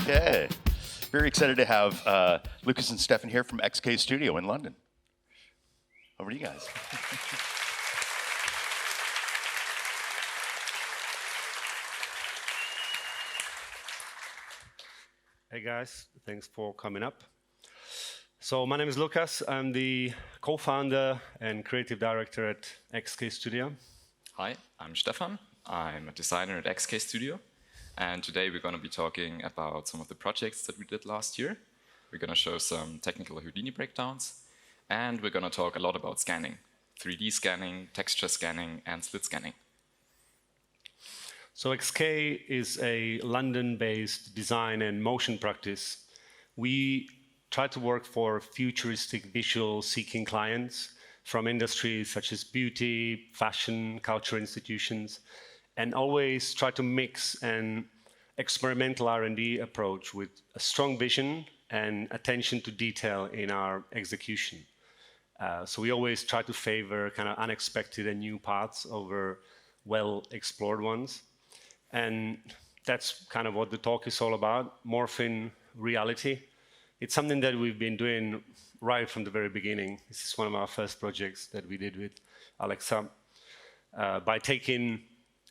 Okay. Very excited to have Lukas and Stephan here from XK Studio in London. Over to you guys. Hey guys, thanks for coming up. So my name is Lukas. I'm the co-founder and creative director at XK Studio. Hi, I'm Stephan. I'm a designer at XK Studio. And today we're going to be talking about some of the projects that we did last year. We're going to show some technical Houdini breakdowns. And we're going to talk a lot about scanning, 3D scanning, texture scanning, and slit scanning. So XK is a London-based design and motion practice. We try to work for futuristic visual-seeking clients from industries such as beauty, fashion, culture institutions, and always try to mix an experimental R&D approach with a strong vision and attention to detail in our execution. So we always try to favor kind of unexpected and new paths over well-explored ones. And that's kind of what the talk is all about, Morphing Reality. It's something that we've been doing right from the very beginning. This is one of our first projects that we did with Alexa. By taking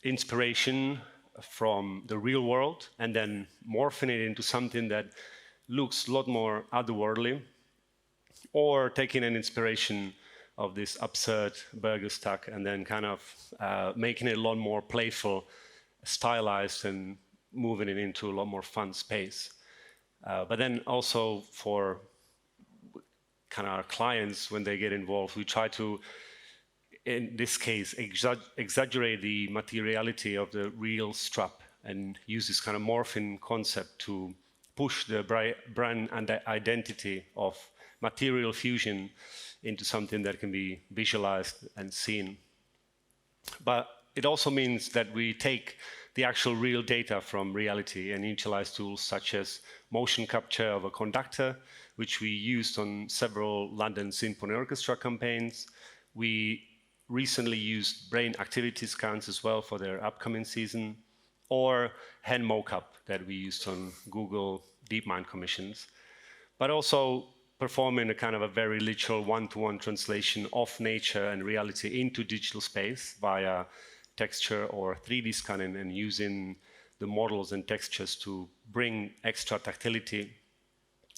inspiration from the real world and then morphing it into something that looks a lot more otherworldly, or taking an inspiration of this absurd burger stack and then kind of making it a lot more playful, stylized, and moving it into a lot more fun space. But then also for kind of our clients, when they get involved, we try to, in this case, exaggerate the materiality of the real strap and use this kind of morphing concept to push the brand and the identity of material fusion into something that can be visualized and seen. But it also means that we take the actual real data from reality and utilize tools such as motion capture of a conductor, which we used on several London Symphony Orchestra campaigns. We recently used brain activity scans as well for their upcoming season, or hand mocap that we used on Google DeepMind commissions, but also performing a kind of a very literal one-to-one translation of nature and reality into digital space via texture or 3D scanning, and using the models and textures to bring extra tactility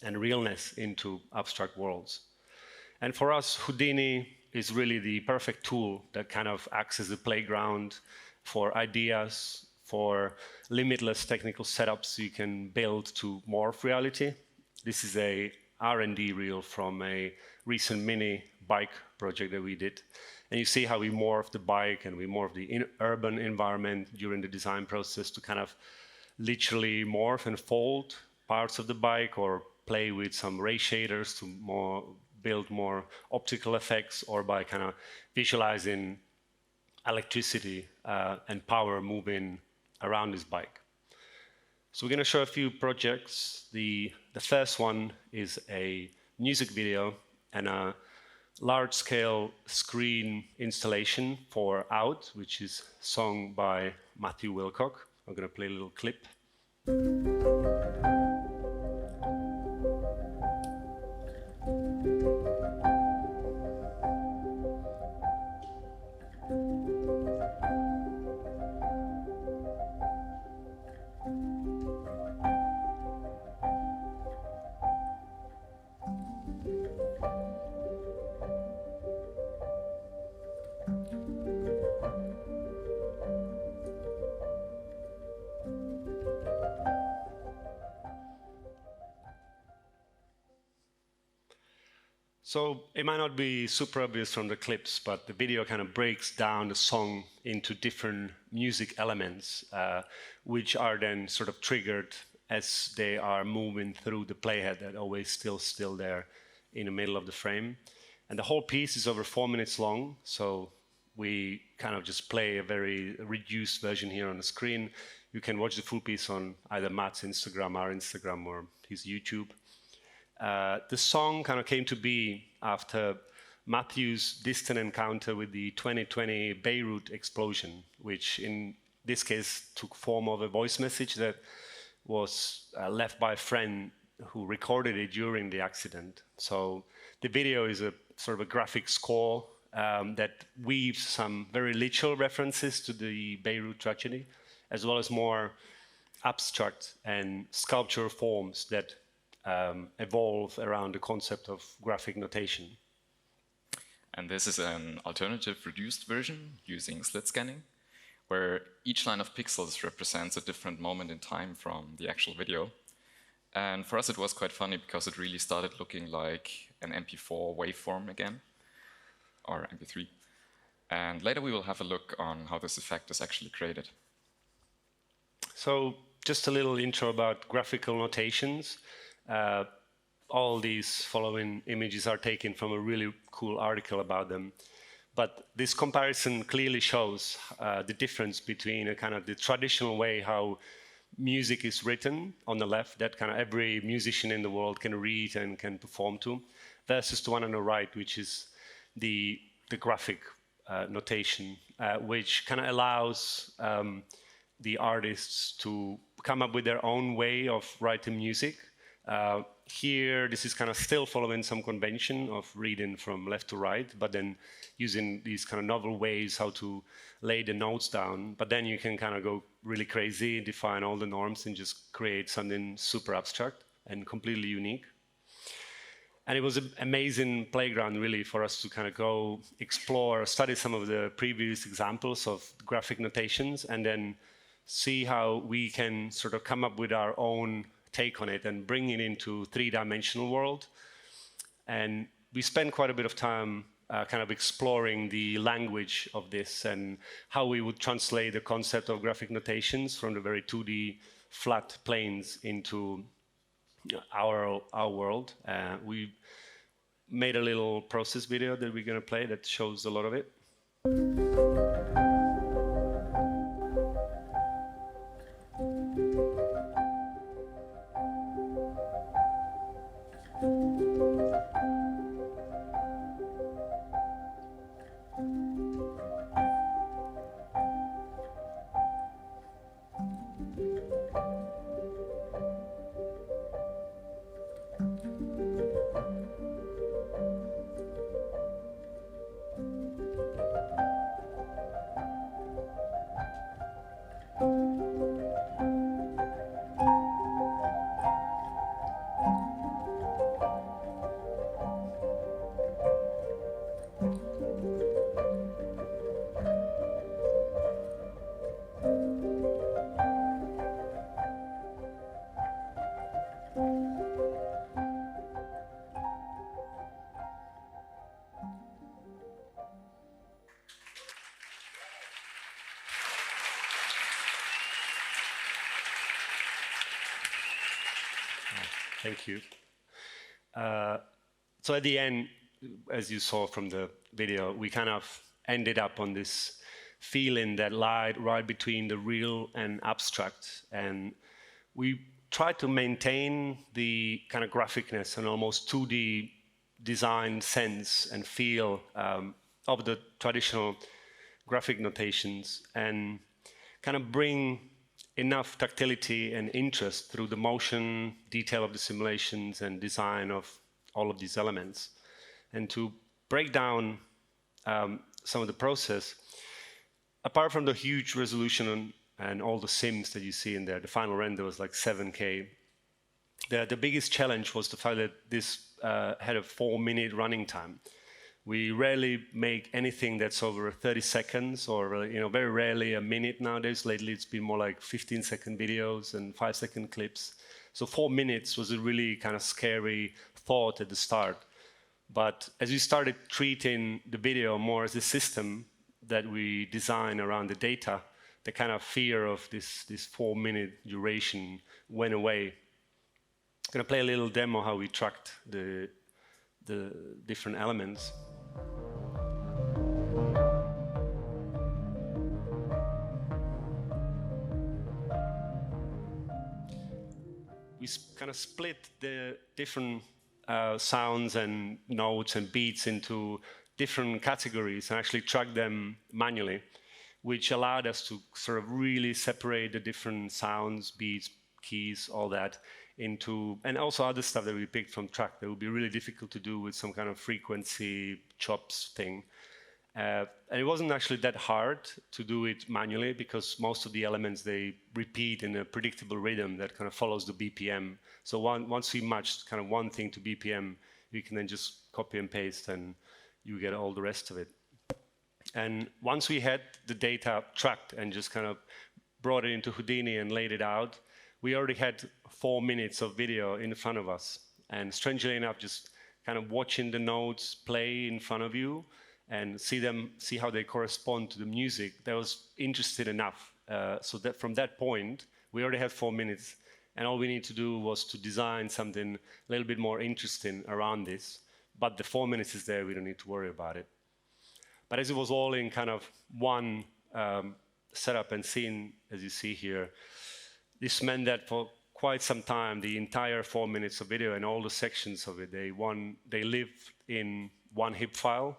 and realness into abstract worlds. And for us, Houdini is really the perfect tool that kind of acts as a playground for ideas, for limitless technical setups you can build to morph reality. This is a R&D reel from a recent mini bike project that we did. And you see how we morph the bike and we morph the urban environment during the design process to kind of literally morph and fold parts of the bike, or play with some ray shaders to build more optical effects, or by kind of visualizing electricity and power moving around this bike. So we're going to show a few projects. The first one is a music video and a large-scale screen installation for Out, which is sung by Matthew Wilcock. I'm going to play a little clip. So it might not be super obvious from the clips, but the video kind of breaks down the song into different music elements, which are then sort of triggered as they are moving through the playhead that always still there in the middle of the frame. And the whole piece is over 4 minutes long, so we kind of just play a very reduced version here on the screen. You can watch the full piece on either Matt's Instagram, our Instagram, or his YouTube. The song kind of came to be after Matthew's distant encounter with the 2020 Beirut explosion, which in this case took form of a voice message that was left by a friend who recorded it during the accident. So the video is a sort of a graphic score that weaves some very literal references to the Beirut tragedy, as well as more abstract and sculptural forms that evolve around the concept of graphic notation. And this is an alternative reduced version using slit scanning, where each line of pixels represents a different moment in time from the actual video. And for us it was quite funny because it really started looking like an MP4 waveform again, or MP3. And later we will have a look on how this effect is actually created. So just a little intro about graphical notations. All these following images are taken from a really cool article about them. But this comparison clearly shows the difference between a kind of the traditional way how music is written on the left, that kind of every musician in the world can read and can perform to, versus the one on the right, which is the graphic notation, which kind of allows the artists to come up with their own way of writing music. Here, this is kind of still following some convention of reading from left to right, but then using these kind of novel ways how to lay the notes down. But then you can kind of go really crazy, define all the norms, and just create something super abstract and completely unique. And it was an amazing playground, really, for us to kind of go explore, study some of the previous examples of graphic notations, and then see how we can sort of come up with our own take on it and bring it into three-dimensional world. And we spent quite a bit of time kind of exploring the language of this and how we would translate the concept of graphic notations from the very 2D flat planes into our world. We made a little process video that we're going to play that shows a lot of it. Thank you. So at the end, as you saw from the video, we kind of ended up on this feeling that lied right between the real and abstract. And we tried to maintain the kind of graphicness and almost 2D design sense and feel of the traditional graphic notations, and kind of bring enough tactility and interest through the motion, detail of the simulations, and design of all of these elements. And to break down some of the process, apart from the huge resolution and all the sims that you see in there, the final render was like 7K. The biggest challenge was the fact that this had a 4-minute running time. We rarely make anything that's over 30 seconds, or very rarely a minute nowadays. Lately, it's been more like 15-second videos and 5-second clips. So 4 minutes was a really kind of scary thought at the start. But as we started treating the video more as a system that we design around the data, the kind of fear of this 4-minute duration went away. I'm going to play a little demo how we tracked the different elements. We kind of split the different sounds and notes and beats into different categories and actually track them manually, which allowed us to sort of really separate the different sounds, beats, keys, all that, into, and also other stuff that we picked from track that would be really difficult to do with some kind of frequency chops thing. And it wasn't actually that hard to do it manually because most of the elements, they repeat in a predictable rhythm that kind of follows the BPM. So once we matched kind of one thing to BPM, you can then just copy and paste and you get all the rest of it. And once we had the data tracked and just kind of brought it into Houdini and laid it out, we already had 4 minutes of video in front of us. And strangely enough, just kind of watching the notes play in front of you and see how they correspond to the music, that was interesting enough. So that from that point, we already had 4 minutes, and all we need to do was to design something a little bit more interesting around this. But the 4 minutes is there, we don't need to worry about it. But as it was all in kind of one setup and scene, as you see here, this meant that for quite some time, the entire 4 minutes of video and all the sections of it, they live in one HIVE file,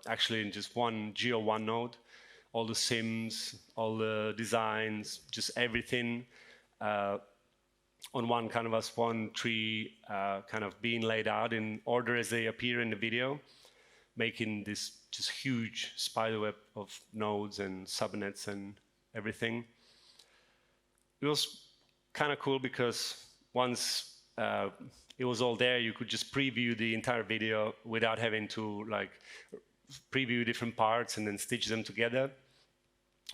actually in just one Geo1 node, all the sims, all the designs, just everything on one canvas, one tree kind of being laid out in order as they appear in the video, making this just huge spiderweb of nodes and subnets and everything. It was kind of cool because once it was all there, you could just preview the entire video without having to like preview different parts and then stitch them together.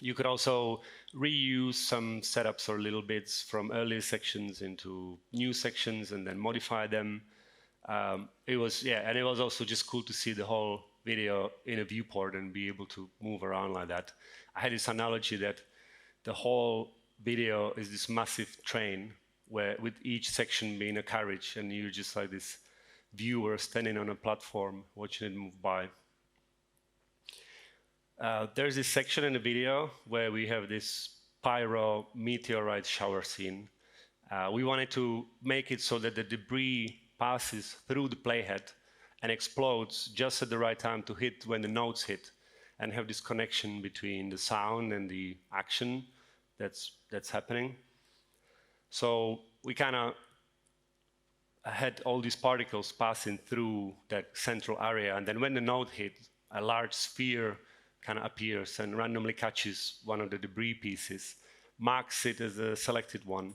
You could also reuse some setups or little bits from earlier sections into new sections and then modify them. It was also just cool to see the whole video in a viewport and be able to move around like that. I had this analogy that the whole video is this massive train where with each section being a carriage and you're just like this viewer standing on a platform watching it move by. There's this section in the video where we have this pyro meteorite shower scene. We wanted to make it so that the debris passes through the playhead and explodes just at the right time to hit when the notes hit and have this connection between the sound and the action that's happening. So we kind of had all these particles passing through that central area, and then when the note hit, a large sphere kind of appears and randomly catches one of the debris pieces, marks it as a selected one.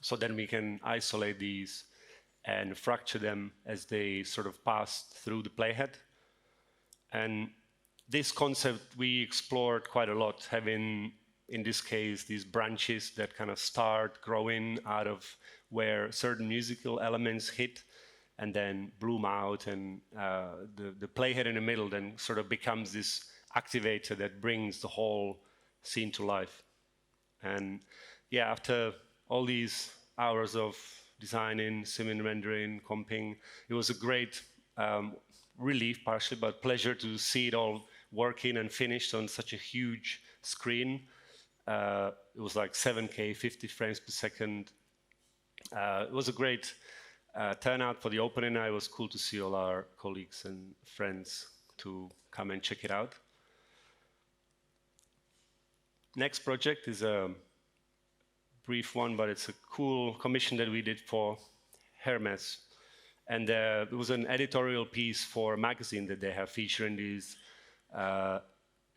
So then we can isolate these and fracture them as they sort of pass through the playhead. And this concept we explored quite a lot, having, in this case, these branches that kind of start growing out of where certain musical elements hit and then bloom out, and the playhead in the middle then sort of becomes this activator that brings the whole scene to life. And yeah, after all these hours of designing, simming, rendering, comping, it was a great relief partially, but pleasure to see it all working and finished on such a huge screen. It was like 7K, 50 frames per second. It was a great turnout for the opening night. It was cool to see all our colleagues and friends to come and check it out. Next project is a brief one, but it's a cool commission that we did for Hermes. And it was an editorial piece for a magazine that they have featuring these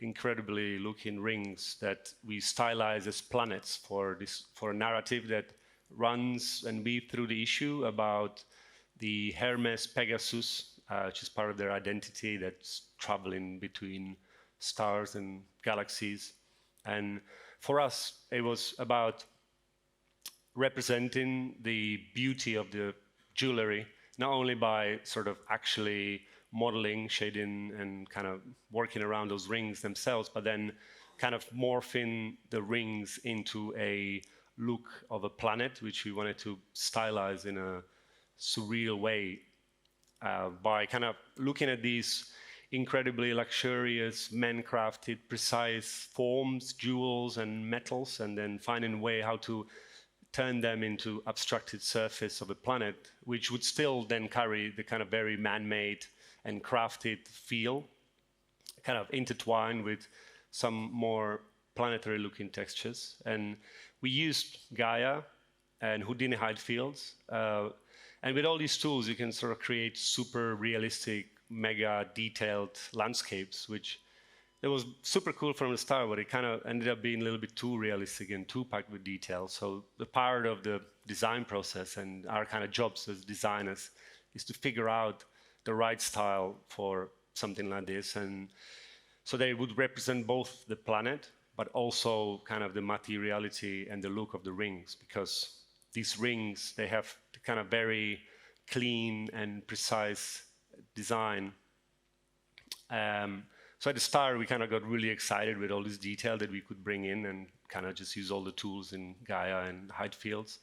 incredibly looking rings that we stylize as planets for a narrative that runs and weaves through the issue about the Hermes Pegasus, which is part of their identity that's traveling between stars and galaxies. And for us, it was about representing the beauty of the jewelry, not only by sort of actually modeling, shading, and kind of working around those rings themselves, but then kind of morphing the rings into a look of a planet, which we wanted to stylize in a surreal way by kind of looking at these incredibly luxurious, man-crafted, precise forms, jewels, and metals, and then finding a way how to turn them into abstracted surface of a planet, which would still then carry the kind of very man-made and crafted feel, kind of intertwined with some more planetary-looking textures. And we used Gaia and Houdini height fields. And with all these tools, you can sort of create super realistic, mega detailed landscapes, which it was super cool from the start, but it kind of ended up being a little bit too realistic and too packed with detail. So the part of the design process and our kind of jobs as designers is to figure out the right style for something like this. And so they would represent both the planet, but also kind of the materiality and the look of the rings, because these rings, they have the kind of very clean and precise design. So at the start, we kind of got really excited with all this detail that we could bring in and kind of just use all the tools in Gaia and height fields.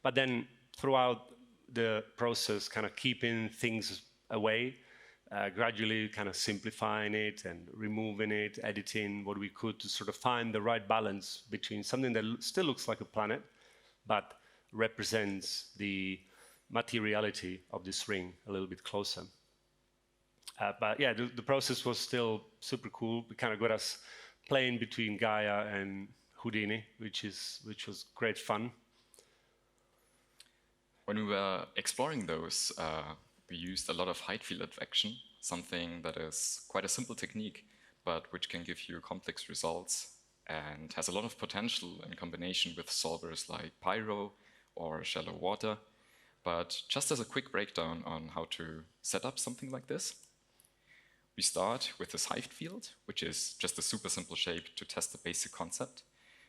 But then throughout the process, kind of keeping things away, gradually kind of simplifying it and removing it, editing what we could to sort of find the right balance between something that still looks like a planet, but represents the materiality of this ring a little bit closer. But yeah, the process was still super cool. It kind of got us playing between Gaia and Houdini, which was great fun. When we were exploring those, we used a lot of height field advection, something that is quite a simple technique, but which can give you complex results and has a lot of potential in combination with solvers like Pyro or Shallow Water. But just as a quick breakdown on how to set up something like this, we start with this height field, which is just a super simple shape to test the basic concept.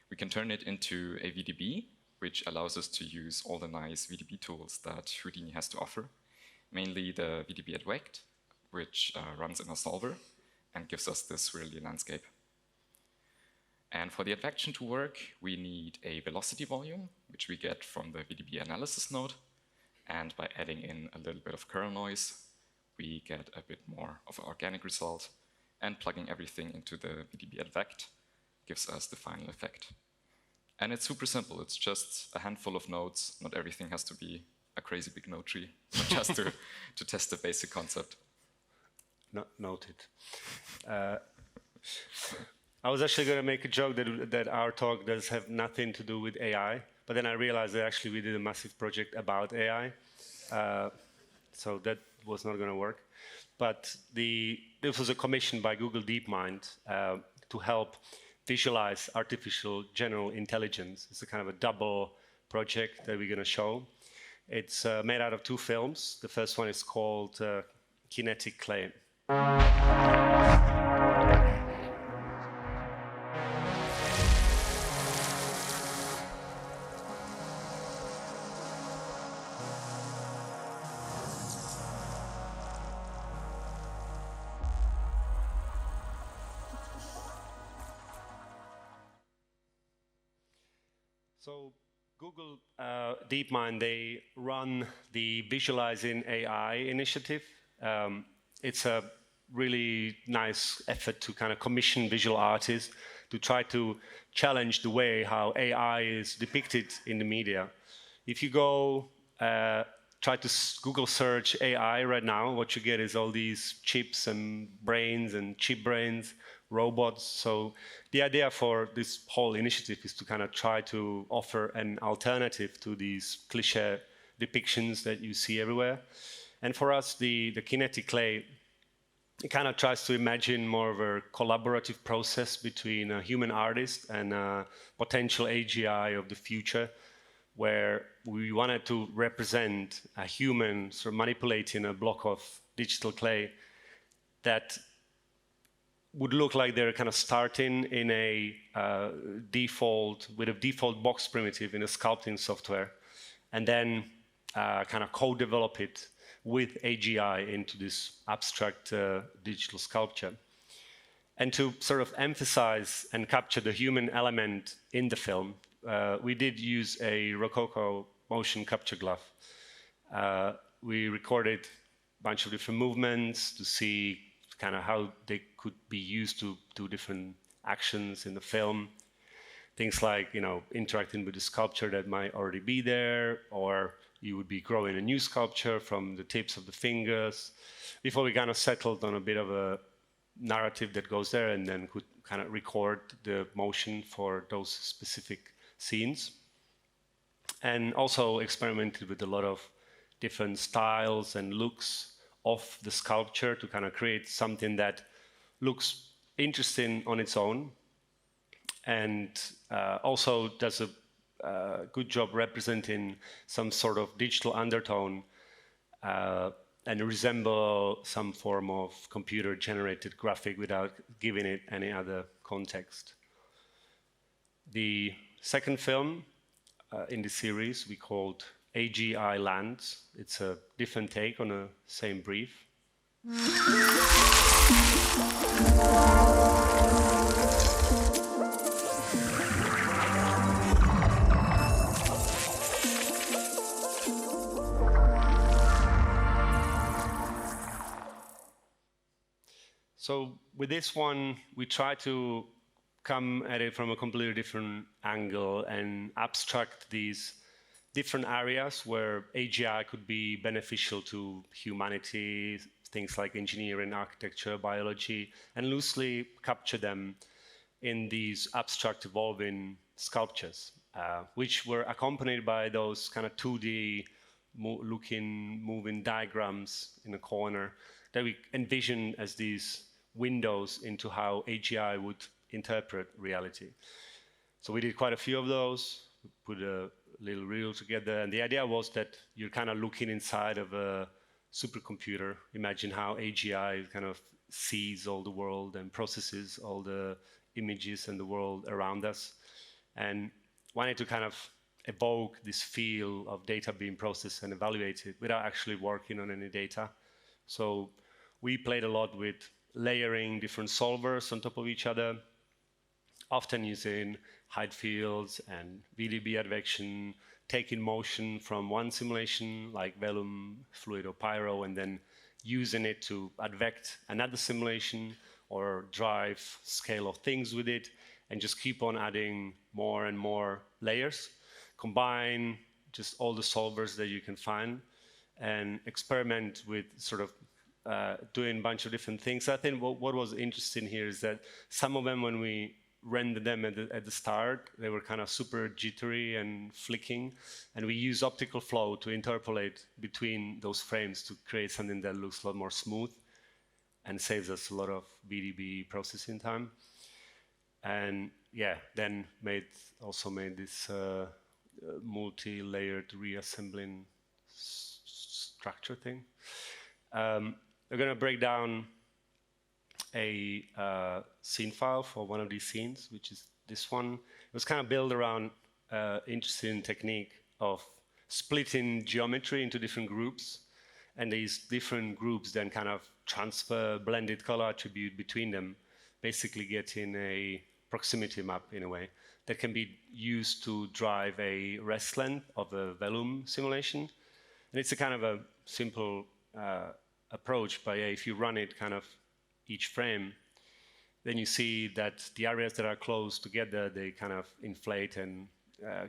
We can turn it into a VDB, which allows us to use all the nice VDB tools that Houdini has to offer, mainly the VDB advect, which runs in a solver and gives us this swirly landscape. And for the advection to work, we need a velocity volume, which we get from the VDB analysis node. And by adding in a little bit of kernel noise, we get a bit more of an organic result, and plugging everything into the VDB advect gives us the final effect. And it's super simple. It's just a handful of nodes. Not everything has to be a crazy big node tree, but just to test the basic concept. Noted. I was actually going to make a joke that our talk does have nothing to do with AI, but then I realized that actually we did a massive project about AI. So that was not going to work. But this was a commission by Google DeepMind to help visualize artificial general intelligence. It's a kind of a double project that we're going to show. It's made out of 2 films. The first one is called Kinetic Clay. So Google DeepMind, they run the Visualizing AI initiative. It's a really nice effort to kind of commission visual artists to try to challenge the way how AI is depicted in the media. If you go try to Google search AI right now, what you get is all these chips and brains and chip brains, robots. So the idea for this whole initiative is to kind of try to offer an alternative to these cliche depictions that you see everywhere. And for us, the kinetic clay, it kind of tries to imagine more of a collaborative process between a human artist and a potential AGI of the future, where we wanted to represent a human sort of manipulating a block of digital clay that would look like they're kind of starting in a default box primitive in a sculpting software, and then kind of co-develop it with AGI into this abstract digital sculpture. And to sort of emphasize and capture the human element in the film, we did use a Rococo motion capture glove. We recorded a bunch of different movements to see kind of how they could be used to do different actions in the film. Things like, you know, interacting with the sculpture that might already be there, or you would be growing a new sculpture from the tips of the fingers, before we kind of settled on a bit of a narrative that goes there, and then could kind of record the motion for those specific scenes. and also experimented with a lot of different styles and looks of the sculpture to kind of create something that looks interesting on its own, and also does a good job representing some sort of digital undertone and resemble some form of computer-generated graphic without giving it any other context. The second film in the series we called AGI Lands. It's a different take on the same brief. So with this one, we try to come at it from a completely different angle and abstract these different areas where AGI could be beneficial to humanity, things like engineering, architecture, biology, and loosely capture them in these abstract evolving sculptures, which were accompanied by those kind of 2D looking moving diagrams in the corner that we envision as these windows into how AGI would interpret reality. So we did quite a few of those, we put a little reel together, and the idea was that you're kind of looking inside of a supercomputer. Imagine how AGI kind of sees all the world and processes all the images and the world around us, and wanted to kind of evoke this feel of data being processed and evaluated without actually working on any data. So we played a lot with layering different solvers on top of each other, often using hide fields and VDB advection, taking motion from one simulation like Vellum, Fluid, or Pyro, and then using it to advect another simulation or drive scale of things with it, and just keep on adding more and more layers, combine just all the solvers that you can find, and experiment with sort of doing a bunch of different things. I think what was interesting here is that some of them, when we rendered them at the start, they were kind of super jittery and flicking, and we use optical flow to interpolate between those frames to create something that looks a lot more smooth and saves us a lot of VDB processing time. And yeah, then also made this multi-layered reassembling structure thing. We're going to break down a scene file for one of these scenes, which is this one. It was kind of built around interesting technique of splitting geometry into different groups, and these different groups then kind of transfer blended color attribute between them, basically getting a proximity map in a way that can be used to drive a rest length of a Vellum simulation. And it's a kind of a simple approach, but if you run it kind of each frame, then you see that the areas that are close together, they kind of inflate and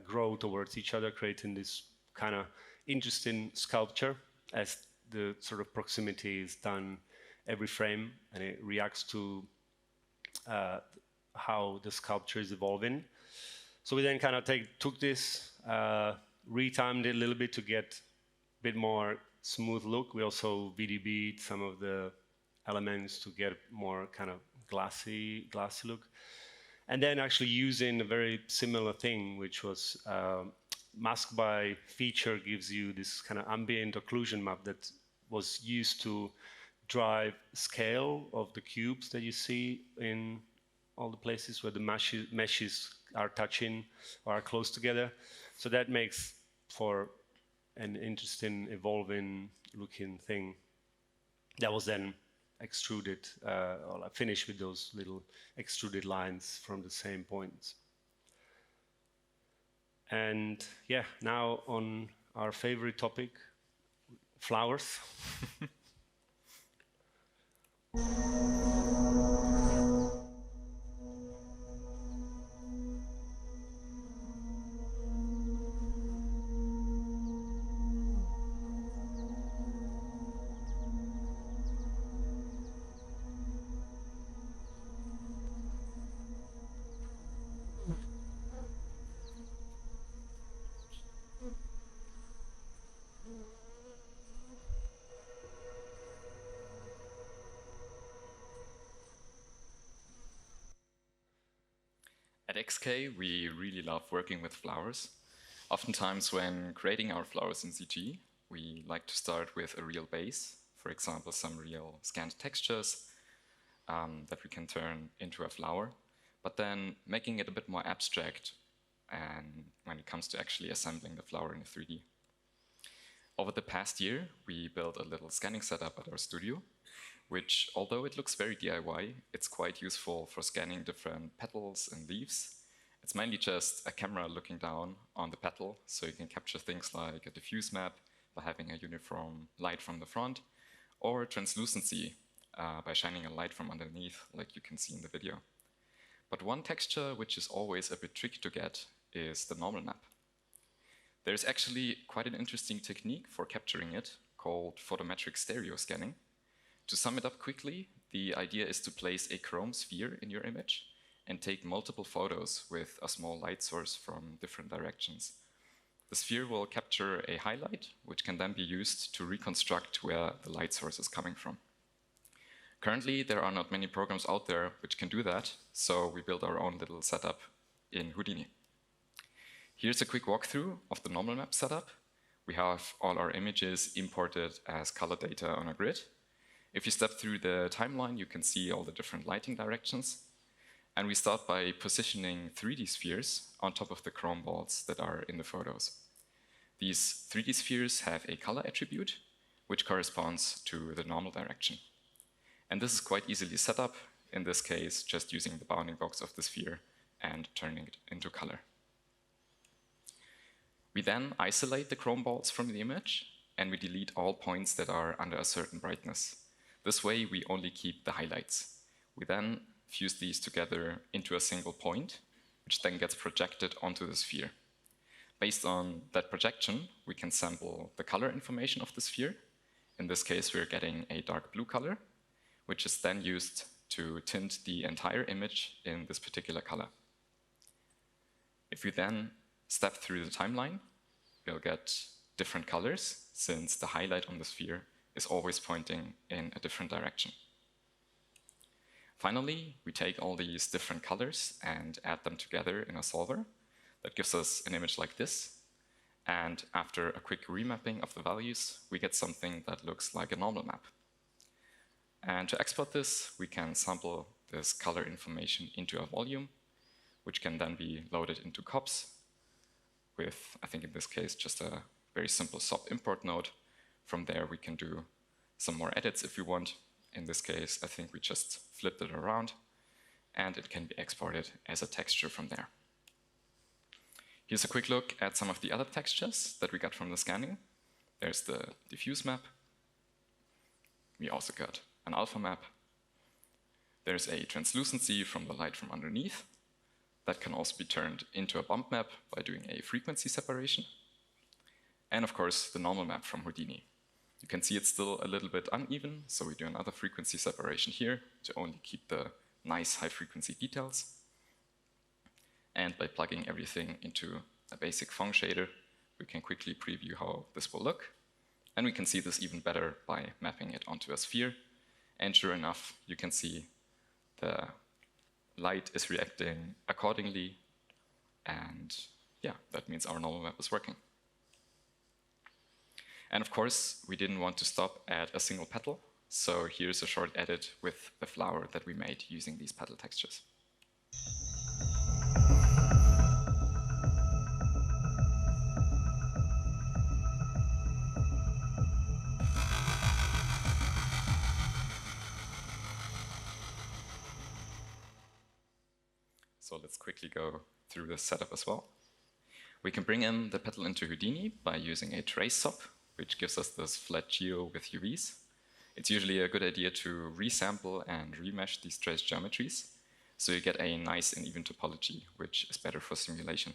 grow towards each other, creating this kind of interesting sculpture as the sort of proximity is done every frame, and it reacts to how the sculpture is evolving. So we then kind of took this, retimed it a little bit to get a bit more smooth look. We also VDB'd some of the elements to get more kind of glassy look. And then actually using a very similar thing, which was mask by feature gives you this kind of ambient occlusion map that was used to drive scale of the cubes that you see in all the places where the meshes are touching or are close together. So that makes for an interesting, evolving looking thing that was then extruded, or finished with those little extruded lines from the same points. And yeah, now on our favorite topic, flowers. XK, we really love working with flowers. Oftentimes when creating our flowers in CG, we like to start with a real base, for example, some real scanned textures that we can turn into a flower, but then making it a bit more abstract and when it comes to actually assembling the flower in 3D. Over the past year, we built a little scanning setup at our studio, which, although it looks very DIY, it's quite useful for scanning different petals and leaves. It's mainly just a camera looking down on the petal, so you can capture things like a diffuse map by having a uniform light from the front, or translucency by shining a light from underneath, like you can see in the video. But one texture which is always a bit tricky to get is the normal map. There's actually quite an interesting technique for capturing it called photometric stereo scanning. To sum it up quickly, the idea is to place a chrome sphere in your image and take multiple photos with a small light source from different directions. The sphere will capture a highlight, which can then be used to reconstruct where the light source is coming from. Currently, there are not many programs out there which can do that, so we built our own little setup in Houdini. Here's a quick walkthrough of the normal map setup. We have all our images imported as color data on a grid. If you step through the timeline, you can see all the different lighting directions. And we start by positioning 3D spheres on top of the chrome balls that are in the photos. These 3D spheres have a color attribute, which corresponds to the normal direction. And this is quite easily set up, in this case, just using the bounding box of the sphere and turning it into color. We then isolate the chrome balls from the image, and we delete all points that are under a certain brightness. This way, we only keep the highlights. We then fuse these together into a single point, which then gets projected onto the sphere. Based on that projection, we can sample the color information of the sphere. In this case, we're getting a dark blue color, which is then used to tint the entire image in this particular color. If we then step through the timeline, we'll get different colors, since the highlight on the sphere is always pointing in a different direction. Finally, we take all these different colors and add them together in a solver that gives us an image like this. And after a quick remapping of the values, we get something that looks like a normal map. And to export this, we can sample this color information into a volume, which can then be loaded into COPS with, I think in this case, just a very simple SOP import node. From there, we can do some more edits if we want. In this case, I think we just flipped it around, and it can be exported as a texture from there. Here's a quick look at some of the other textures that we got from the scanning. There's the diffuse map. We also got an alpha map. There's a translucency from the light from underneath. That can also be turned into a bump map by doing a frequency separation. And of course, the normal map from Houdini. You can see it's still a little bit uneven, so we do another frequency separation here to only keep the nice high frequency details. And by plugging everything into a basic Phong shader, we can quickly preview how this will look. And we can see this even better by mapping it onto a sphere. And sure enough, you can see the light is reacting accordingly. And yeah, that means our normal map is working. And of course, we didn't want to stop at a single petal. So here's a short edit with the flower that we made using these petal textures. So let's quickly go through this setup as well. We can bring in the petal into Houdini by using a trace SOP, which gives us this flat geo with UVs. It's usually a good idea to resample and remesh these trace geometries, so you get a nice and even topology, which is better for simulation.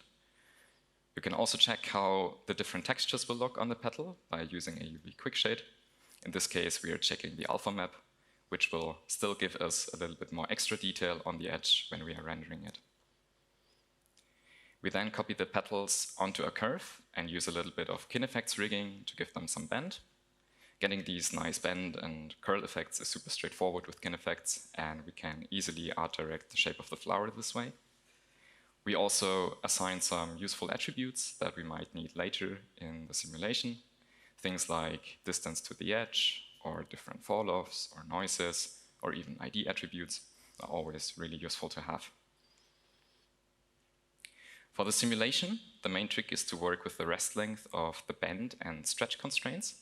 You can also check how the different textures will look on the petal by using a UV quick shade. In this case, we are checking the alpha map, which will still give us a little bit more extra detail on the edge when we are rendering it. We then copy the petals onto a curve and use a little bit of kin effects rigging to give them some bend. Getting these nice bend and curl effects is super straightforward with kin effects, and we can easily art direct the shape of the flower this way. We also assign some useful attributes that we might need later in the simulation. Things like distance to the edge, or different fall-offs, or noises, or even ID attributes are always really useful to have. For the simulation, the main trick is to work with the rest length of the bend and stretch constraints.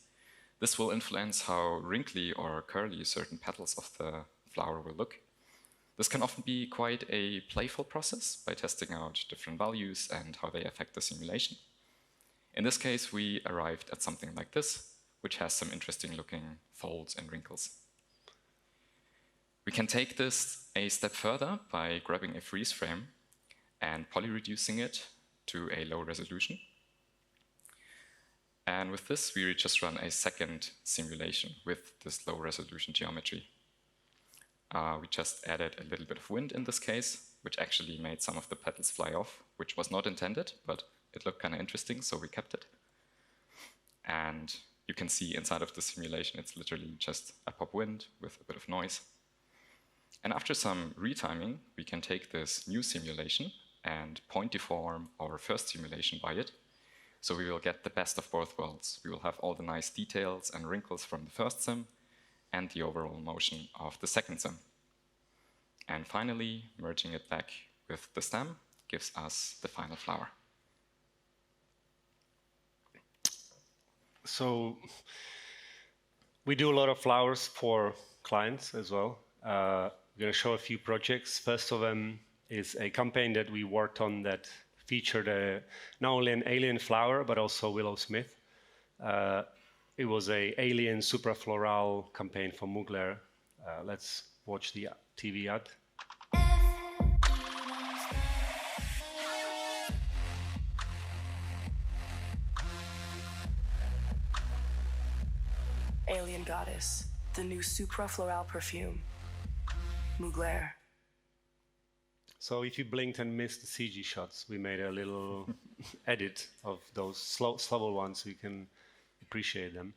This will influence how wrinkly or curly certain petals of the flower will look. This can often be quite a playful process by testing out different values and how they affect the simulation. In this case, we arrived at something like this, which has some interesting looking folds and wrinkles. We can take this a step further by grabbing a freeze frame and polyreducing it to a low resolution. And with this, we just run a second simulation with this low resolution geometry. We just added a little bit of wind in this case, which actually made some of the petals fly off, which was not intended, but it looked kind of interesting, so we kept it. And you can see inside of the simulation, it's literally just a pop wind with a bit of noise. And after some retiming, we can take this new simulation and point deform our first simulation by it. So we will get the best of both worlds. We will have all the nice details and wrinkles from the first sim and the overall motion of the second sim. And finally, merging it back with the stem gives us the final flower. So we do a lot of flowers for clients as well. We're going to show a few projects. First of them is a campaign that we worked on that featured not only an alien flower, but also Willow Smith. It was an alien suprafloral campaign for Mugler. Let's watch the TV ad. Alien Goddess, the new suprafloral perfume. Mugler. So if you blinked and missed the CG shots, we made a little edit of those slow ones so you can appreciate them.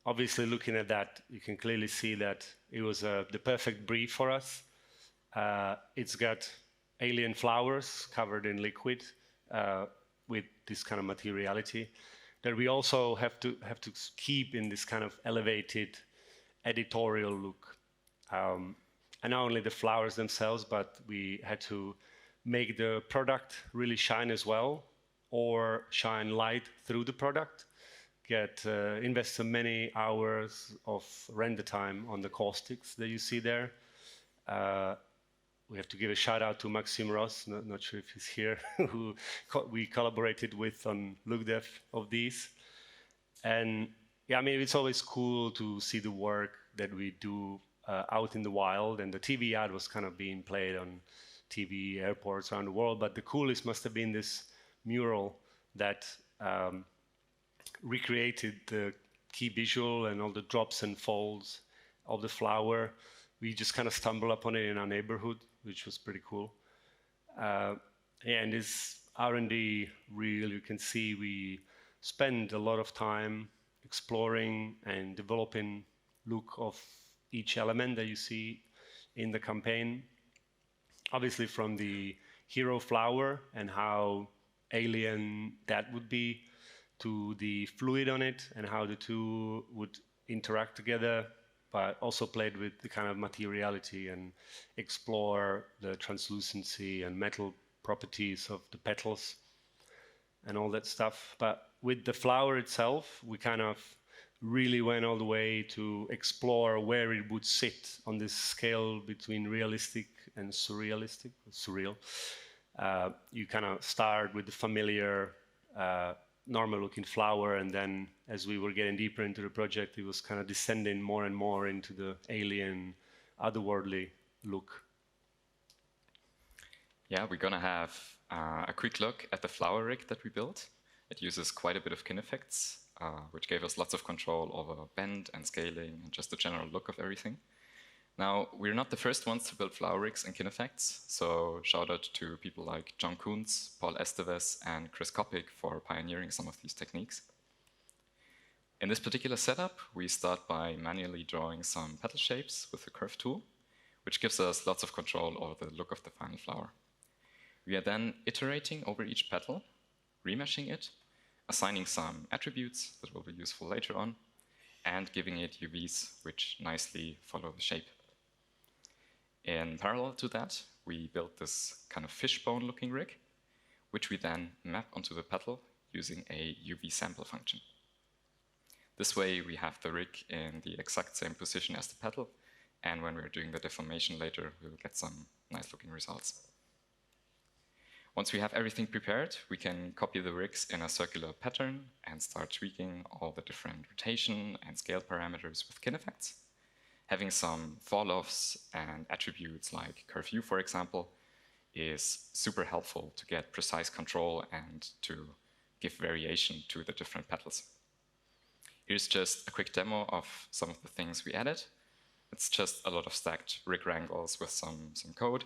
Obviously, looking at that, you can clearly see that it was the perfect brief for us. It's got alien flowers covered in liquid with this kind of materiality that we also have to keep in this kind of elevated editorial look. And not only the flowers themselves, but we had to make the product really shine as well, or shine light through the product. Invest so many hours of render time on the caustics that you see there. We have to give a shout out to Maxime Ross, not sure if he's here, who we collaborated with on look dev of these. And yeah, I mean, it's always cool to see the work that we do out in the wild, and the TV ad was kind of being played on TV airports around the world, but the coolest must have been this mural that recreated the key visual and all the drops and folds of the flower. We just kind of stumbled upon it in our neighborhood, which was pretty cool. And this R&D reel, you can see we spend a lot of time exploring and developing look of each element that you see in the campaign. Obviously from the hero flower and how alien that would be, to the fluid on it and how the two would interact together, but also played with the kind of materiality and explore the translucency and metal properties of the petals and all that stuff. But with the flower itself, we kind of really went all the way to explore where it would sit on this scale between realistic and surrealistic. Surreal. You kind of start with the familiar, normal-looking flower, and then as we were getting deeper into the project, it was kind of descending more and more into the alien, otherworldly look. Yeah, we're gonna have a quick look at the flower rig that we built. It uses quite a bit of kin effects, which gave us lots of control over bend and scaling and just the general look of everything. Now, we're not the first ones to build flower rigs and kin effects, so shout out to people like John Kuntz, Paul Esteves, and Chris Kopic for pioneering some of these techniques. In this particular setup, we start by manually drawing some petal shapes with the curve tool, which gives us lots of control over the look of the final flower. We are then iterating over each petal, remeshing it, assigning some attributes that will be useful later on, and giving it UVs which nicely follow the shape. In parallel to that, we built this kind of fishbone looking rig, which we then map onto the petal using a UV sample function. This way we have the rig in the exact same position as the petal, and when we're doing the deformation later, we will get some nice looking results. Once we have everything prepared, we can copy the rigs in a circular pattern and start tweaking all the different rotation and scale parameters with kineffects. Having some fall-offs and attributes like curve U, for example, is super helpful to get precise control and to give variation to the different petals. Here's just a quick demo of some of the things we added. It's just a lot of stacked rig wrangles with some code,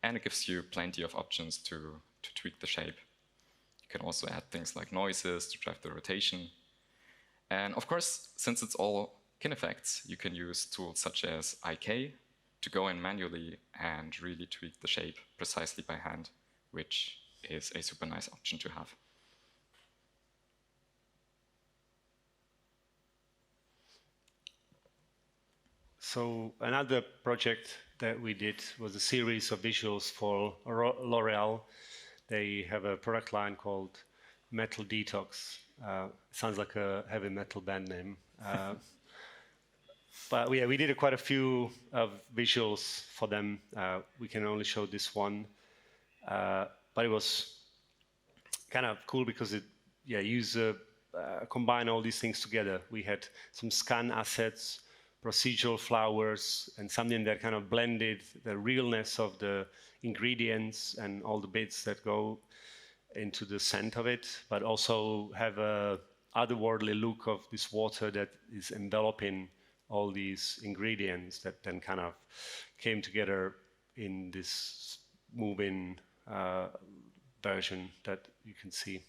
and it gives you plenty of options to tweak the shape. You can also add things like noises to drive the rotation. And of course, since it's all kineffects, you can use tools such as IK to go in manually and really tweak the shape precisely by hand, which is a super nice option to have. So another project that we did was a series of visuals for L'Oreal. They have a product line called Metal Detox. Sounds like a heavy metal band name. But yeah, we did quite a few visuals for them. We can only show this one. But it was kind of cool because it combine all these things together. We had some scan assets, procedural flowers, and something that kind of blended the realness of the ingredients and all the bits that go into the scent of it, but also have a otherworldly look of this water that is enveloping all these ingredients that then kind of came together in this moving version that you can see.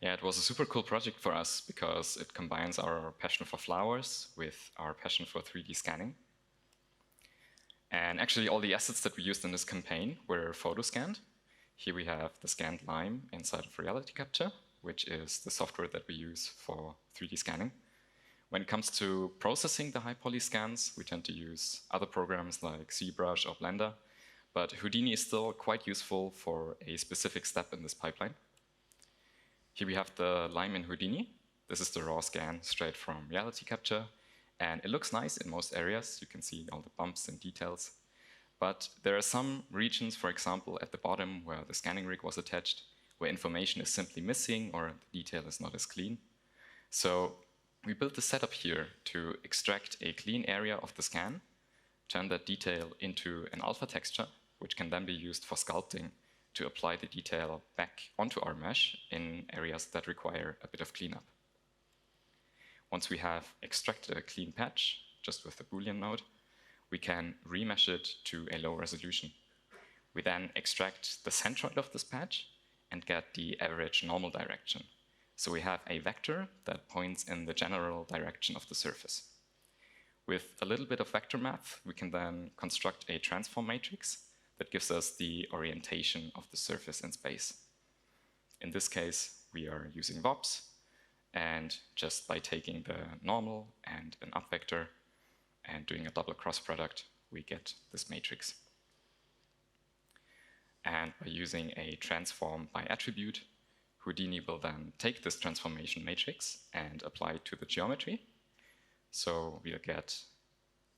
Yeah, it was a super cool project for us because it combines our passion for flowers with our passion for 3D scanning. And actually all the assets that we used in this campaign were photo scanned. Here we have the scanned lime inside of Reality Capture, which is the software that we use for 3D scanning. When it comes to processing the high poly scans, we tend to use other programs like ZBrush or Blender, but Houdini is still quite useful for a specific step in this pipeline. Here we have the lime in Houdini. This is the raw scan straight from Reality Capture, and it looks nice in most areas. You can see all the bumps and details. But there are some regions, for example, at the bottom where the scanning rig was attached, where information is simply missing or the detail is not as clean. So we built the setup here to extract a clean area of the scan, turn that detail into an alpha texture, which can then be used for sculpting to apply the detail back onto our mesh in areas that require a bit of cleanup. Once we have extracted a clean patch, just with the Boolean node, we can remesh it to a low resolution. We then extract the centroid of this patch and get the average normal direction. So we have a vector that points in the general direction of the surface. With a little bit of vector math, we can then construct a transform matrix that gives us the orientation of the surface in space. In this case, we are using VOPs, and just by taking the normal and an up vector and doing a double cross product, we get this matrix. And by using a transform by attribute, Houdini will then take this transformation matrix and apply it to the geometry. So we'll get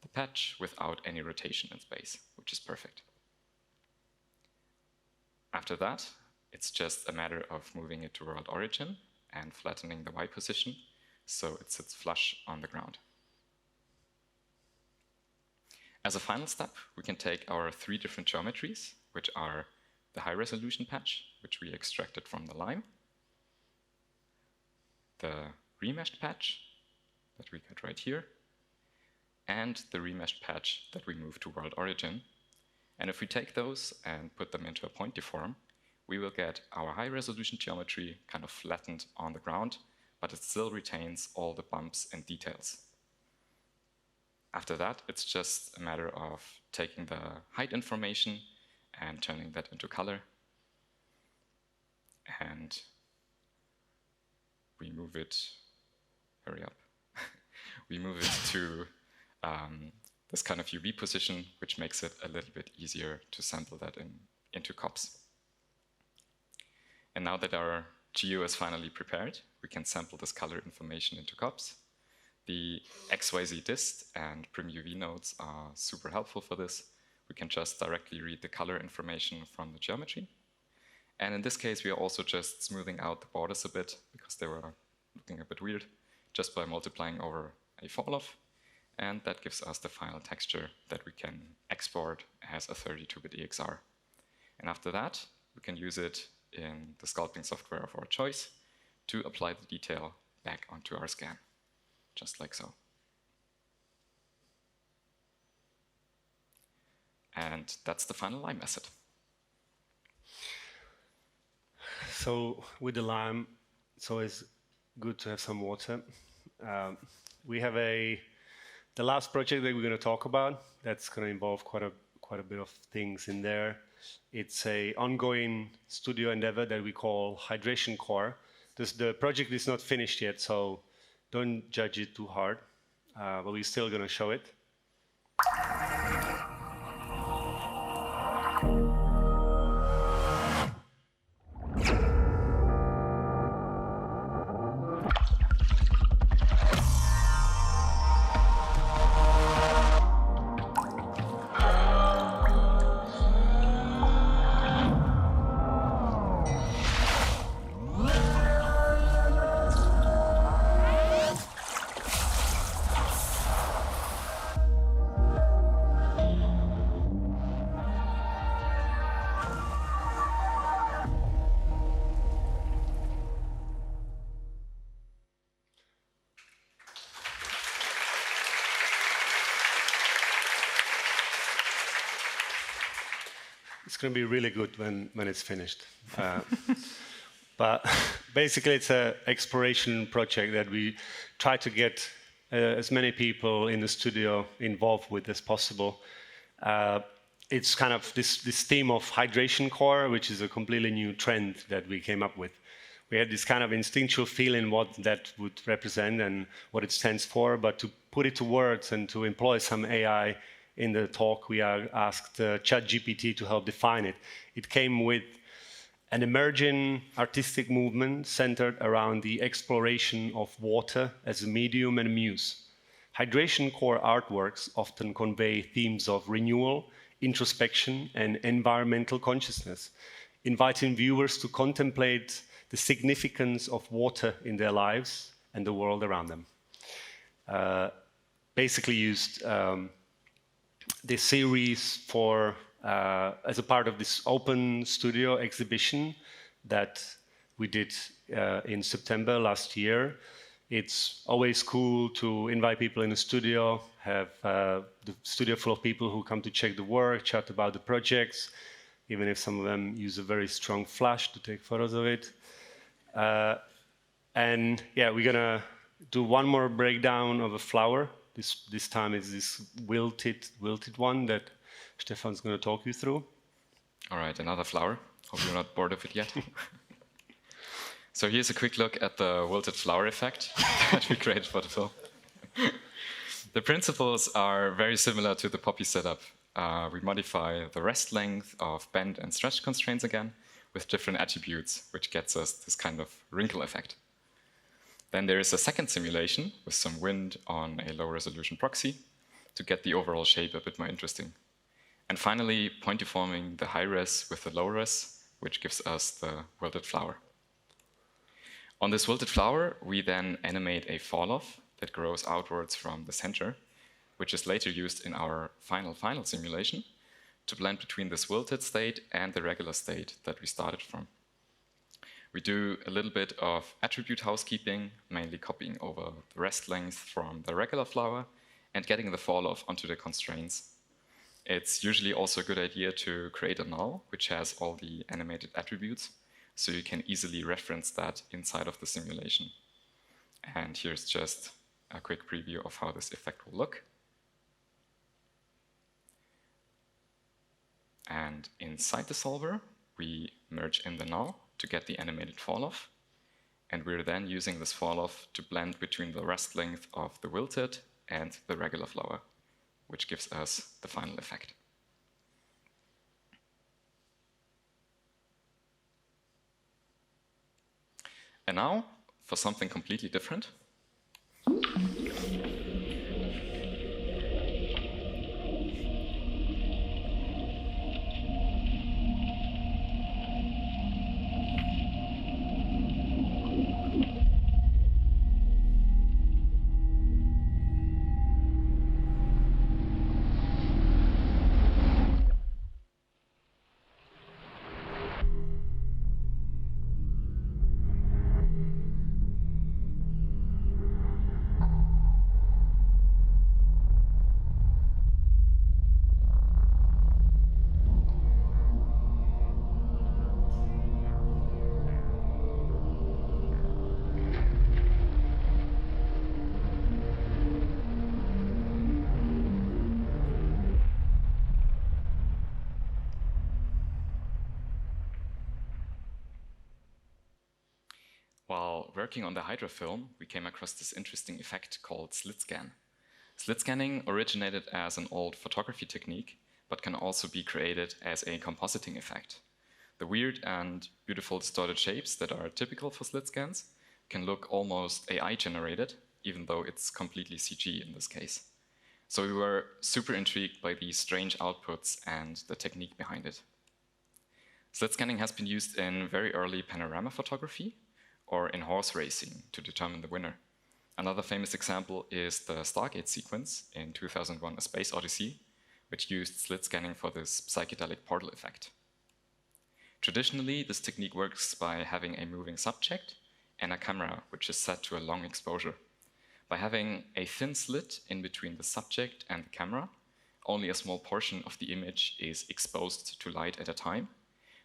the patch without any rotation in space, which is perfect. After that, it's just a matter of moving it to world origin and flattening the Y position so it sits flush on the ground. As a final step, we can take our 3 different geometries, which are the high resolution patch, which we extracted from the lime, the remeshed patch that we get right here, and the remeshed patch that we move to world origin. And if we take those and put them into a point deform, we will get our high resolution geometry kind of flattened on the ground, but it still retains all the bumps and details. After that, it's just a matter of taking the height information and turning that into color. And we move it, hurry up, we move it to this kind of UV position, which makes it a little bit easier to sample that into COPs. And now that our geo is finally prepared, we can sample this color information into COPs. The XYZ dist and prim UV nodes are super helpful for this. We can just directly read the color information from the geometry. And in this case, we are also just smoothing out the borders a bit because they were looking a bit weird, just by multiplying over a fall-off. And that gives us the final texture that we can export as a 32-bit EXR. And after that, we can use it in the sculpting software of our choice to apply the detail back onto our scan, just like so. And that's the final lime method. So with the lime, it's always good to have some water. We have the last project that we're going to talk about. That's going to involve quite a bit of things in there. It's a ongoing studio endeavor that we call Hydration Core. The project is not finished yet, so don't judge it too hard. But we're still going to show it. It's going to be really good when it's finished. But basically, it's an exploration project that we try to get as many people in the studio involved with as possible. It's kind of this theme of hydration core, which is a completely new trend that we came up with. We had this kind of instinctual feeling what that would represent and what it stands for, but to put it to words and to employ some AI in the talk, we asked ChatGPT to help define it. It came with an emerging artistic movement centered around the exploration of water as a medium and a muse. Hydration core artworks often convey themes of renewal, introspection, and environmental consciousness, inviting viewers to contemplate the significance of water in their lives and the world around them. Basically used this series for as a part of this open studio exhibition that we did in September last year. It's always cool to invite people in the studio, have the studio full of people who come to check the work, chat about the projects, even if some of them use a very strong flash to take photos of it. And yeah, we're gonna do one more breakdown of a flower. This time is this wilted one that Stephan's going to talk you through. All right, another flower. Hope you're not bored of it yet. So here's a quick look at the wilted flower effect that we created for the film. The principles are very similar to the poppy setup. We modify the rest length of bend and stretch constraints again with different attributes, which gets us this kind of wrinkle effect. Then there is a second simulation with some wind on a low resolution proxy to get the overall shape a bit more interesting. And finally, point deforming the high res with the low res, which gives us the wilted flower. On this wilted flower, we then animate a fall-off that grows outwards from the center, which is later used in our final simulation to blend between this wilted state and the regular state that we started from. We do a little bit of attribute housekeeping, mainly copying over the rest length from the regular flower and getting the fall-off onto the constraints. It's usually also a good idea to create a null, which has all the animated attributes, so you can easily reference that inside of the simulation. And here's just a quick preview of how this effect will look. And inside the solver, we merge in the null to get the animated fall-off. And we're then using this fall-off to blend between the rest length of the wilted and the regular flower, which gives us the final effect. And now, for something completely different. While working on the Hydra film, we came across this interesting effect called slitscan. Slit scanning originated as an old photography technique, but can also be created as a compositing effect. The weird and beautiful distorted shapes that are typical for slit scans can look almost AI-generated, even though it's completely CG in this case. So we were super intrigued by these strange outputs and the technique behind it. Slit scanning has been used in very early panorama photography, or in horse racing to determine the winner. Another famous example is the Stargate sequence in 2001: A Space Odyssey, which used slit scanning for this psychedelic portal effect. Traditionally, this technique works by having a moving subject and a camera, which is set to a long exposure. By having a thin slit in between the subject and the camera, only a small portion of the image is exposed to light at a time.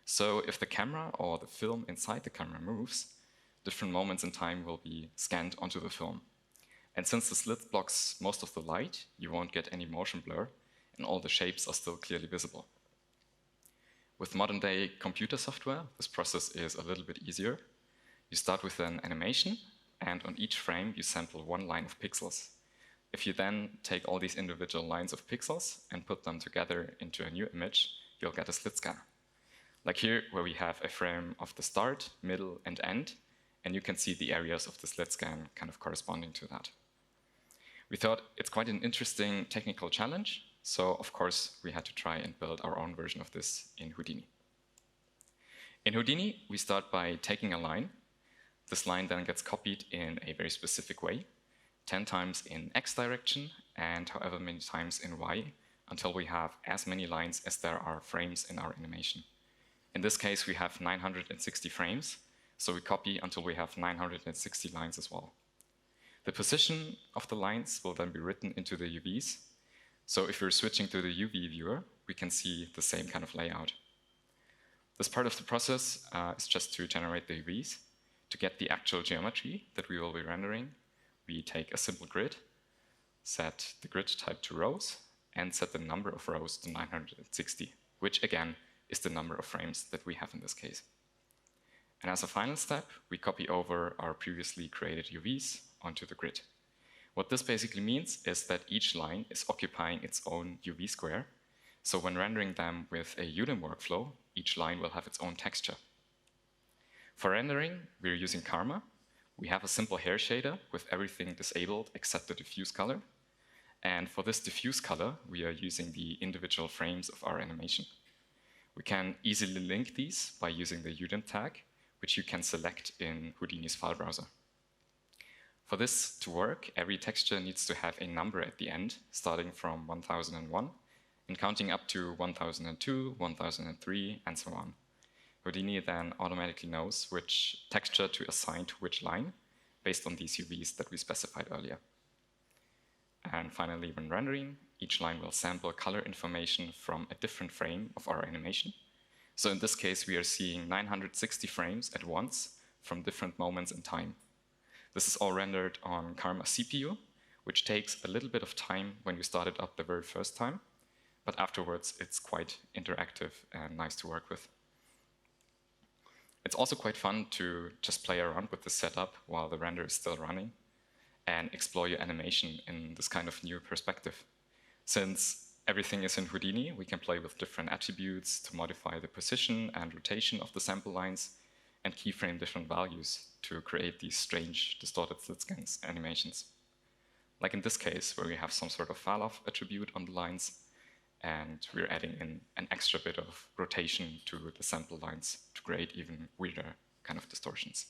So if the camera or the film inside the camera moves, different moments in time will be scanned onto the film. And since the slit blocks most of the light, you won't get any motion blur, and all the shapes are still clearly visible. With modern-day computer software, this process is a little bit easier. You start with an animation, and on each frame you sample one line of pixels. If you then take all these individual lines of pixels and put them together into a new image, you'll get a slit scan. Like here, where we have a frame of the start, middle, and end, and you can see the areas of the slit scan kind of corresponding to that. We thought it's quite an interesting technical challenge, so of course we had to try and build our own version of this in Houdini. In Houdini, we start by taking a line. This line then gets copied in a very specific way, 10 times in X direction and however many times in Y, until we have as many lines as there are frames in our animation. In this case, we have 960 frames, so we copy until we have 960 lines as well. The position of the lines will then be written into the UVs. So if we're switching to the UV viewer, we can see the same kind of layout. This part of the process is just to generate the UVs. To get the actual geometry that we will be rendering, we take a simple grid, set the grid type to rows, and set the number of rows to 960, which again is the number of frames that we have in this case. And as a final step, we copy over our previously created UVs onto the grid. What this basically means is that each line is occupying its own UV square. So when rendering them with a UDIM workflow, each line will have its own texture. For rendering, we're using Karma. We have a simple hair shader with everything disabled except the diffuse color. And for this diffuse color, we are using the individual frames of our animation. We can easily link these by using the UDIM tag, which you can select in Houdini's file browser. For this to work, every texture needs to have a number at the end, starting from 1001 and counting up to 1002, 1003, and so on. Houdini then automatically knows which texture to assign to which line based on these UVs that we specified earlier. And finally, when rendering, each line will sample color information from a different frame of our animation. So in this case, we are seeing 960 frames at once from different moments in time. This is all rendered on Karma CPU, which takes a little bit of time when you start it up the very first time. but afterwards it's quite interactive and nice to work with. It's also quite fun to just play around with the setup while the render is still running and explore your animation in this kind of new perspective. Since everything is in Houdini, we can play with different attributes to modify the position and rotation of the sample lines and keyframe different values to create these strange distorted slit scans animations. Like in this case, where we have some sort of fall-off attribute on the lines, and we're adding in an extra bit of rotation to the sample lines to create even weirder kind of distortions.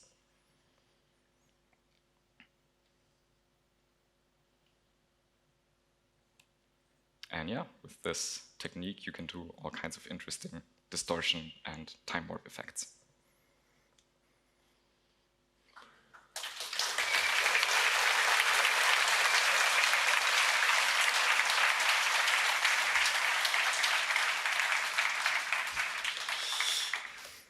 And yeah, with this technique, you can do all kinds of interesting distortion and time warp effects.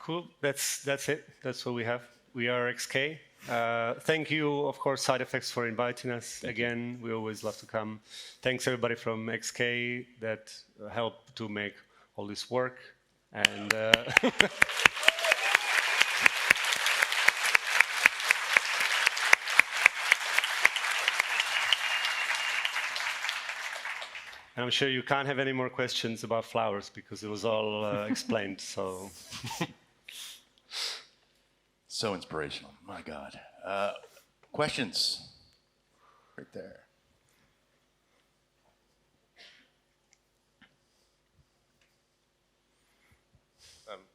Cool. That's it. That's what we have. We are XK. Thank you, of course, Side Effects for inviting us again. We always love to come. Thanks everybody from XK that helped to make all this work. And and I'm sure you can't have any more questions about flowers because it was all explained. So. So inspirational, my God. Questions? Right there.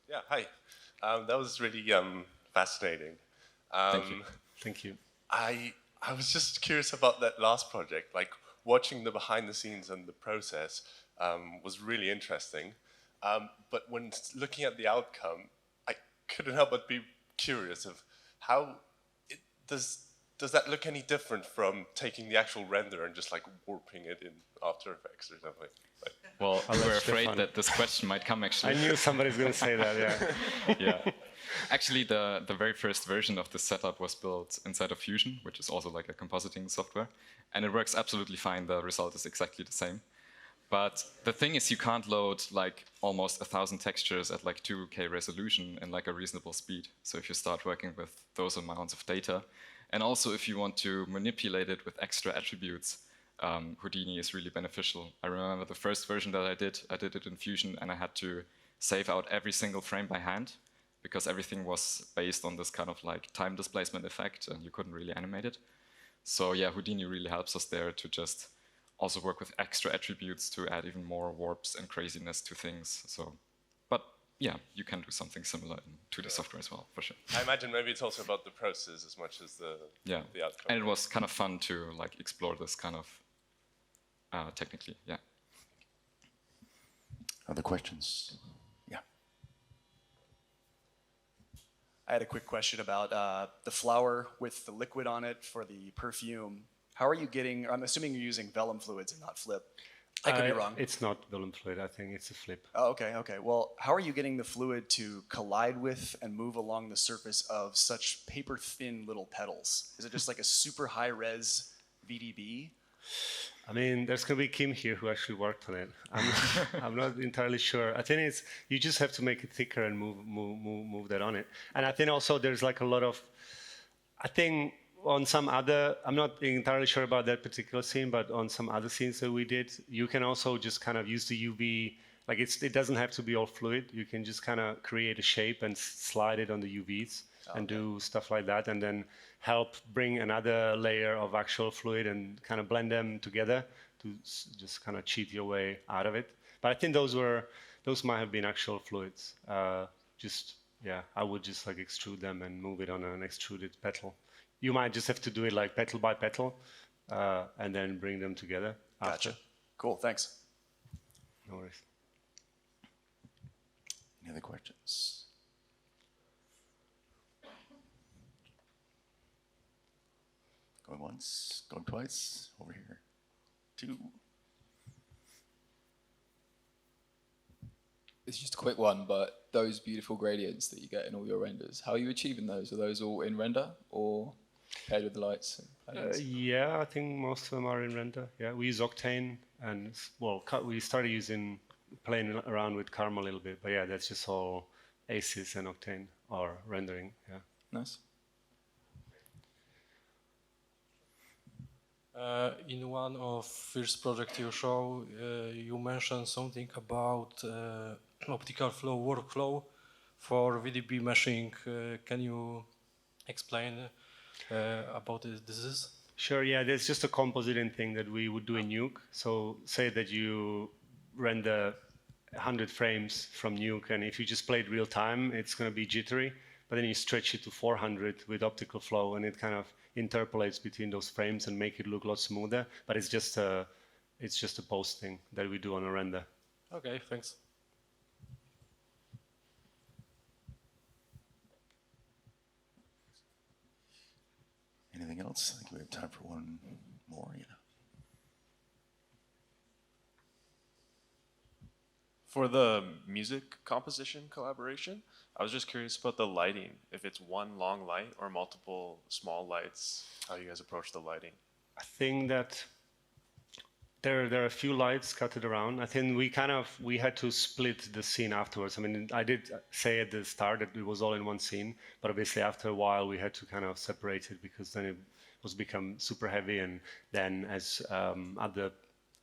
Yeah, hi. That was really fascinating. Thank you. Thank you. I was just curious about that last project. Like watching the behind the scenes and the process was really interesting. But when looking at the outcome, I couldn't help but be curious of how does that look any different from taking the actual render and just like warping it in After Effects or something? Like, Well, we were afraid that this question might come actually. I knew somebody's going to say that, yeah. Yeah. Actually, the very first version of this setup was built inside of Fusion, which is also like a compositing software. And it works absolutely fine. The result is exactly the same. But the thing is, you can't load like almost 1,000 textures at like 2K resolution in like a reasonable speed. So if you start working with those amounts of data, and also if you want to manipulate it with extra attributes, Houdini is really beneficial. I remember the first version that I did it in Fusion, and I had to save out every single frame by hand because everything was based on this kind of like time displacement effect, and you couldn't really animate it. So yeah, Houdini really helps us there to just also work with extra attributes to add even more warps and craziness to things. So, but yeah, you can do something similar in 2D software as well, for sure. I imagine maybe it's also about the process as much as the outcome. And it was kind of fun to like explore this kind of technically, yeah. Other questions? Yeah. I had a quick question about the flower with the liquid on it for the perfume. How are you getting, I'm assuming you're using vellum fluids and not flip. I could be wrong. It's not vellum fluid, I think it's a flip. Oh, okay. Well, how are you getting the fluid to collide with and move along the surface of such paper-thin little petals? Is it just like a super high-res VDB? I mean, there's going to be Kim here who actually worked on it. I'm not entirely sure. I think it's, you just have to make it thicker and move that on it. And I think also there's like a lot of, I think, on some other, I'm not entirely sure about that particular scene, but on some other scenes that we did, you can also just kind of use the UV, like it doesn't have to be all fluid. You can just kind of create a shape and slide it on the UVs and do stuff like that, and then help bring another layer of actual fluid and kind of blend them together to just kind of cheat your way out of it. But I think those might have been actual fluids. Yeah, I would just like extrude them and move it on an extruded petal. You might just have to do it like petal by petal, and then bring them together after. Gotcha. Cool, thanks. No worries. Any other questions? Going once, going twice, over here. 2. It's just a quick one, but those beautiful gradients that you get in all your renders, how are you achieving those? Are those all in render or paired with the lights? Yeah, I think most of them are in render. Yeah, we use Octane, and well, we started using playing around with Karma a little bit. But yeah, that's just all ACES and Octane or rendering. Yeah. Nice. In one of first project you show, you mentioned something about optical flow workflow for VDB meshing. Can you explain about this is? Sure, yeah, there's just a compositing thing that we would do in Nuke. So say that you render 100 frames from Nuke, and if you just play it real time, it's going to be jittery, but then you stretch it to 400 with optical flow, and it kind of interpolates between those frames and make it look a lot smoother, but it's just a post thing that we do on a render. Okay, thanks. Anything else? I think we have time for one more. Yeah. For the music composition collaboration, I was just curious about the lighting. If it's one long light or multiple small lights, how you guys approach the lighting. I think that there are a few lights scattered around. I think we had to split the scene afterwards. I mean, I did say at the start that it was all in one scene, but obviously after a while we had to kind of separate it because then it was become super heavy. And then as other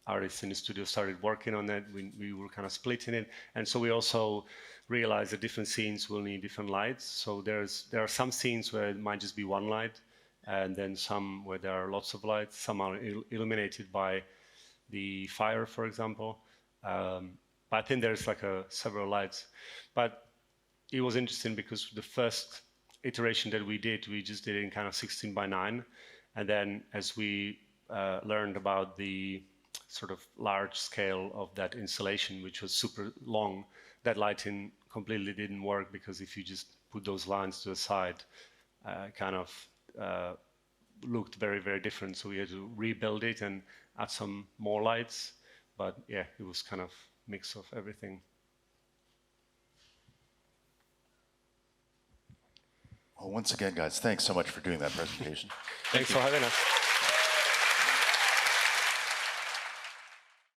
artists in the studio started working on it, we were kind of splitting it. And so we also realized that different scenes will need different lights. So there are some scenes where it might just be one light, and then some where there are lots of lights. Some are illuminated by the fire, for example. But I think there's like several lights. But it was interesting because the first iteration that we just did it in kind of 16 by 9. And then as we learned about the sort of large scale of that installation, which was super long, that lighting completely didn't work, because if you just put those lines to the side, kind of looked very, very different. So we had to rebuild it and add some more lights. But yeah, it was kind of mix of everything. Well, once again, guys, thanks so much for doing that presentation. Thanks for having us.